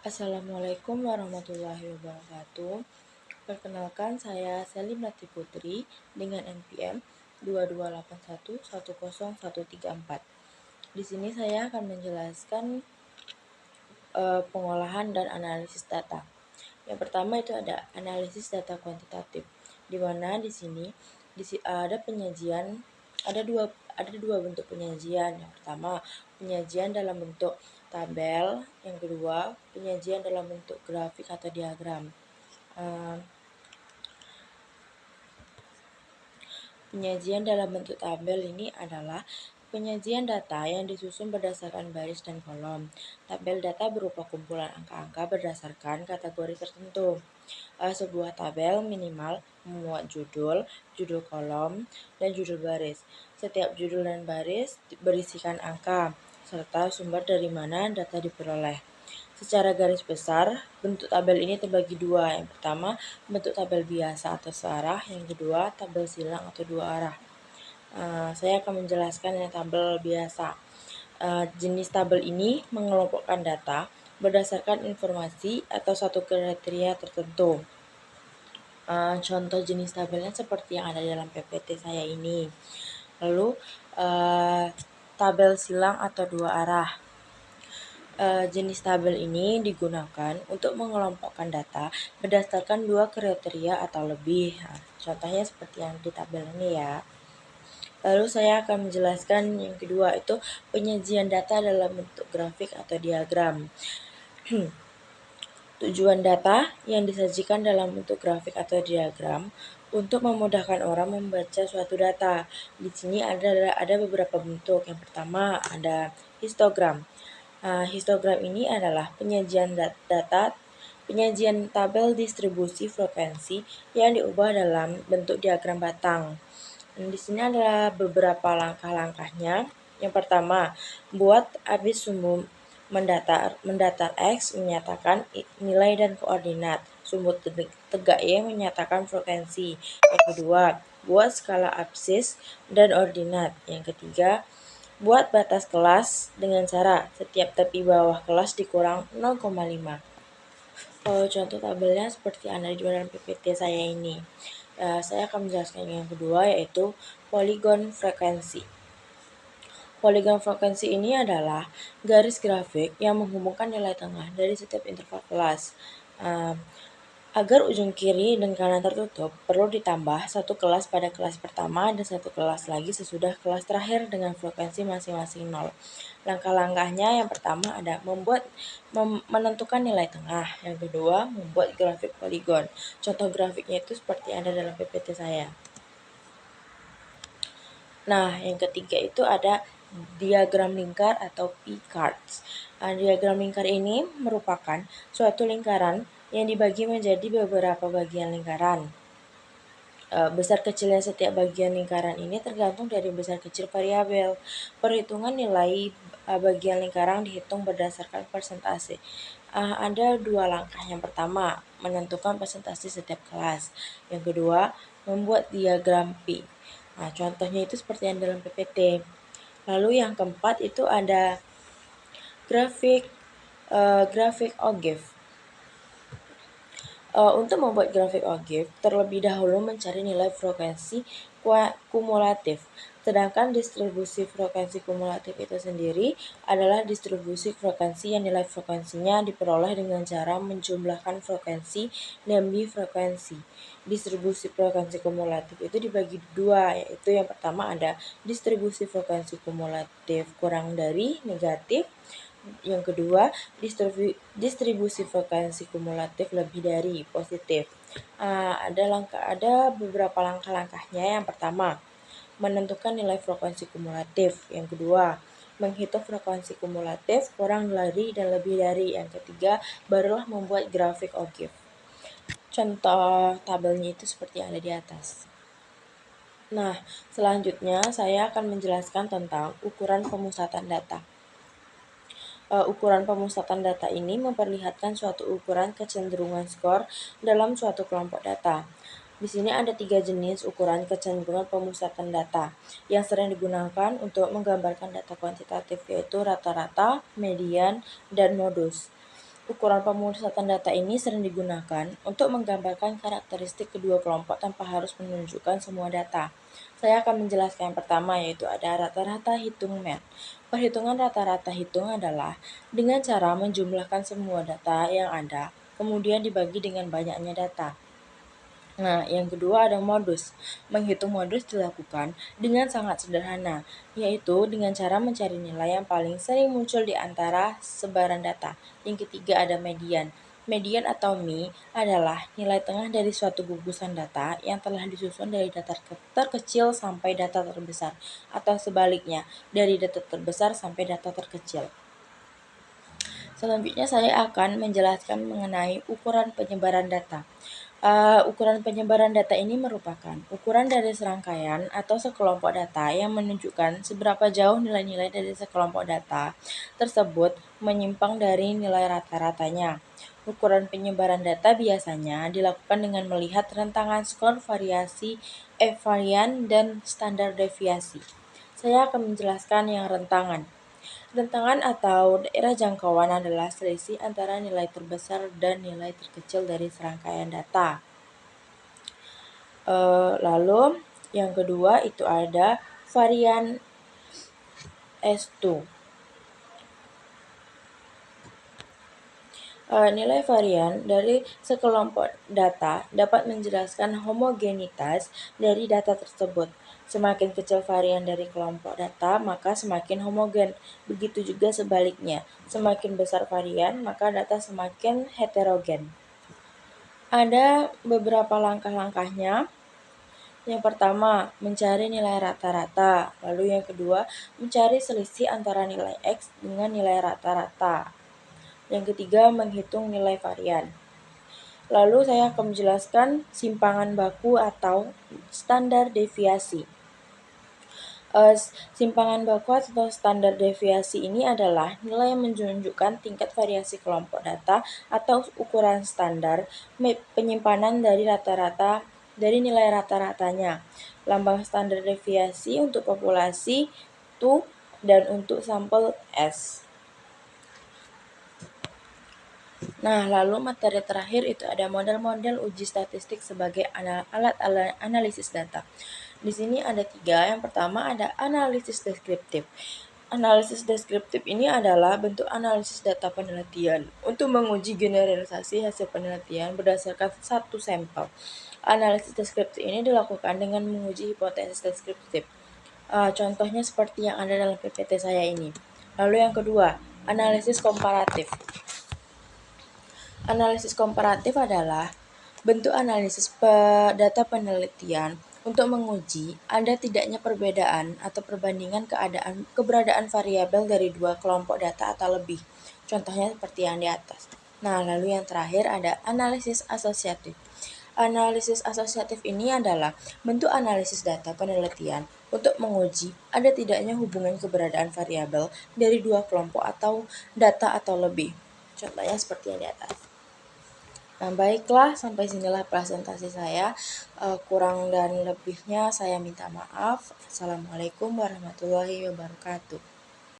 Assalamualaikum warahmatullahi wabarakatuh. Perkenalkan, saya Salim Latif Putri dengan NPM 2281101134. Di sini saya akan menjelaskan pengolahan dan analisis data. Yang pertama itu ada analisis data kuantitatif, di mana di sini ada penyajian, ada dua bentuk penyajian. Yang pertama, penyajian dalam bentuk tabel, yang kedua, penyajian dalam bentuk grafik atau diagram. Penyajian dalam bentuk tabel ini adalah penyajian data yang disusun berdasarkan baris dan kolom. Tabel data berupa kumpulan angka-angka berdasarkan kategori tertentu. Sebuah tabel minimal memuat judul, judul kolom, dan judul baris. Setiap judul dan baris berisikan angka, serta sumber dari mana data diperoleh. Secara garis besar, bentuk tabel ini terbagi dua. Yang pertama, bentuk tabel biasa atau searah. Yang kedua, tabel silang atau dua arah. Saya akan menjelaskan yang tabel biasa. Jenis tabel ini mengelompokkan data berdasarkan informasi atau satu kriteria tertentu. Contoh jenis tabelnya seperti yang ada dalam PPT saya ini. Lalu, tabel silang atau dua arah. Jenis tabel ini digunakan untuk mengelompokkan data berdasarkan dua kriteria atau lebih. Contohnya seperti yang di tabel ini ya. Lalu saya akan menjelaskan yang kedua, itu penyajian data dalam bentuk grafik atau diagram. Tujuan data yang disajikan dalam bentuk grafik atau diagram untuk memudahkan orang membaca suatu data. Di sini ada beberapa bentuk. Yang pertama ada histogram. Histogram ini adalah penyajian tabel distribusi frekuensi yang diubah dalam bentuk diagram batang. Di sini adalah beberapa langkah-langkahnya. Yang pertama, buat abis sumbu mendatar X menyatakan nilai dan koordinat. Sumbu tegak Y menyatakan frekuensi. Yang kedua, buat skala absis dan ordinat. Yang ketiga, buat batas kelas dengan cara setiap tepi bawah kelas dikurang 0,5. Contoh tabelnya seperti ada di dalam PPT saya ini. Saya akan menjelaskan yang kedua, yaitu poligon frekuensi. Poligon frekuensi ini adalah garis grafik yang menghubungkan nilai tengah dari setiap interval kelas. Agar ujung kiri dan kanan tertutup, perlu ditambah satu kelas pada kelas pertama dan satu kelas lagi sesudah kelas terakhir dengan frekuensi masing-masing 0. Langkah-langkahnya yang pertama ada menentukan nilai tengah. Yang kedua, membuat grafik poligon. Contoh grafiknya itu seperti ada dalam PPT saya. Nah, yang ketiga itu ada diagram lingkar atau P-cards. Diagram lingkar ini merupakan suatu lingkaran yang dibagi menjadi beberapa bagian lingkaran. Besar kecilnya setiap bagian lingkaran ini tergantung dari besar kecil variabel. Perhitungan nilai bagian lingkaran dihitung berdasarkan persentase. Ada dua langkah. Yang pertama, menentukan persentase setiap kelas. Yang kedua, membuat diagram P. Contohnya itu seperti yang dalam PPT. Lalu yang keempat itu ada grafik OGIF. Untuk membuat grafik OGIF, terlebih dahulu mencari nilai frekuensi kumulatif. Sedangkan distribusi frekuensi kumulatif itu sendiri adalah distribusi frekuensi yang nilai frekuensinya diperoleh dengan cara menjumlahkan frekuensi dan bifrekuensi. Distribusi frekuensi kumulatif itu dibagi dua, yaitu yang pertama ada distribusi frekuensi kumulatif kurang dari negatif. Yang kedua, distribusi frekuensi kumulatif lebih dari positif. Ada beberapa langkah-langkahnya. Yang pertama, menentukan nilai frekuensi kumulatif. Yang kedua, menghitung frekuensi kumulatif kurang dari dan lebih dari. Yang ketiga, barulah membuat grafik OGIF. Contoh tabelnya itu seperti yang ada di atas. Nah, selanjutnya saya akan menjelaskan tentang ukuran pemusatan data. Ukuran pemusatan data ini memperlihatkan suatu ukuran kecenderungan skor dalam suatu kelompok data. Di sini ada 3 jenis ukuran kecenderungan pemusatan data yang sering digunakan untuk menggambarkan data kuantitatif, yaitu rata-rata, median, dan modus. Ukuran pemusatan data ini sering digunakan untuk menggambarkan karakteristik kedua kelompok tanpa harus menunjukkan semua data. Saya akan menjelaskan yang pertama, yaitu ada rata-rata hitung MAT. Perhitungan rata-rata hitung adalah dengan cara menjumlahkan semua data yang ada, kemudian dibagi dengan banyaknya data. Nah, yang kedua ada modus. Menghitung modus dilakukan dengan sangat sederhana, yaitu dengan cara mencari nilai yang paling sering muncul di antara sebaran data. Yang ketiga ada median. Median atau MI adalah nilai tengah dari suatu gugusan data yang telah disusun dari data terkecil sampai data terbesar, atau sebaliknya, dari data terbesar sampai data terkecil. Selanjutnya saya akan menjelaskan mengenai ukuran penyebaran data. Ukuran penyebaran data ini merupakan ukuran dari serangkaian atau sekelompok data yang menunjukkan seberapa jauh nilai-nilai dari sekelompok data tersebut menyimpang dari nilai rata-ratanya. Ukuran penyebaran data biasanya dilakukan dengan melihat rentangan skor varian, dan standar deviasi. Saya akan menjelaskan yang rentangan. Rentangan atau daerah jangkauan adalah selisih antara nilai terbesar dan nilai terkecil dari serangkaian data. Lalu yang kedua itu ada varian S2. Nilai varian dari sekelompok data dapat menjelaskan homogenitas dari data tersebut. Semakin kecil varian dari kelompok data, maka semakin homogen. Begitu juga sebaliknya, semakin besar varian, maka data semakin heterogen. Ada beberapa langkah-langkahnya. Yang pertama, mencari nilai rata-rata. Lalu yang kedua, mencari selisih antara nilai X dengan nilai rata-rata. Yang ketiga, menghitung nilai varian. Lalu saya akan menjelaskan simpangan baku atau standar deviasi. Simpangan baku atau standar deviasi ini adalah nilai yang menunjukkan tingkat variasi kelompok data atau ukuran standar penyimpanan dari nilai rata-ratanya. Lambang standar deviasi untuk populasi TU dan untuk sampel S. Nah, lalu materi terakhir itu ada model-model uji statistik sebagai alat analisis data. Di sini ada 3. Yang pertama ada analisis deskriptif. Analisis deskriptif ini adalah bentuk analisis data penelitian untuk menguji generalisasi hasil penelitian berdasarkan satu sampel. Analisis deskriptif ini dilakukan dengan menguji hipotesis deskriptif. Contohnya seperti yang ada dalam PPT saya ini. Lalu yang kedua, analisis komparatif. Analisis komparatif adalah bentuk analisis data penelitian untuk menguji ada tidaknya perbedaan atau perbandingan keberadaan variabel dari dua kelompok data atau lebih. Contohnya seperti yang di atas. Nah, lalu yang terakhir ada analisis asosiatif. Analisis asosiatif ini adalah bentuk analisis data penelitian untuk menguji ada tidaknya hubungan keberadaan variabel dari dua kelompok atau data atau lebih. Contohnya seperti yang di atas. Nah, baiklah, sampai sinilah presentasi saya. Kurang dan lebihnya saya minta maaf. Assalamualaikum warahmatullahi wabarakatuh.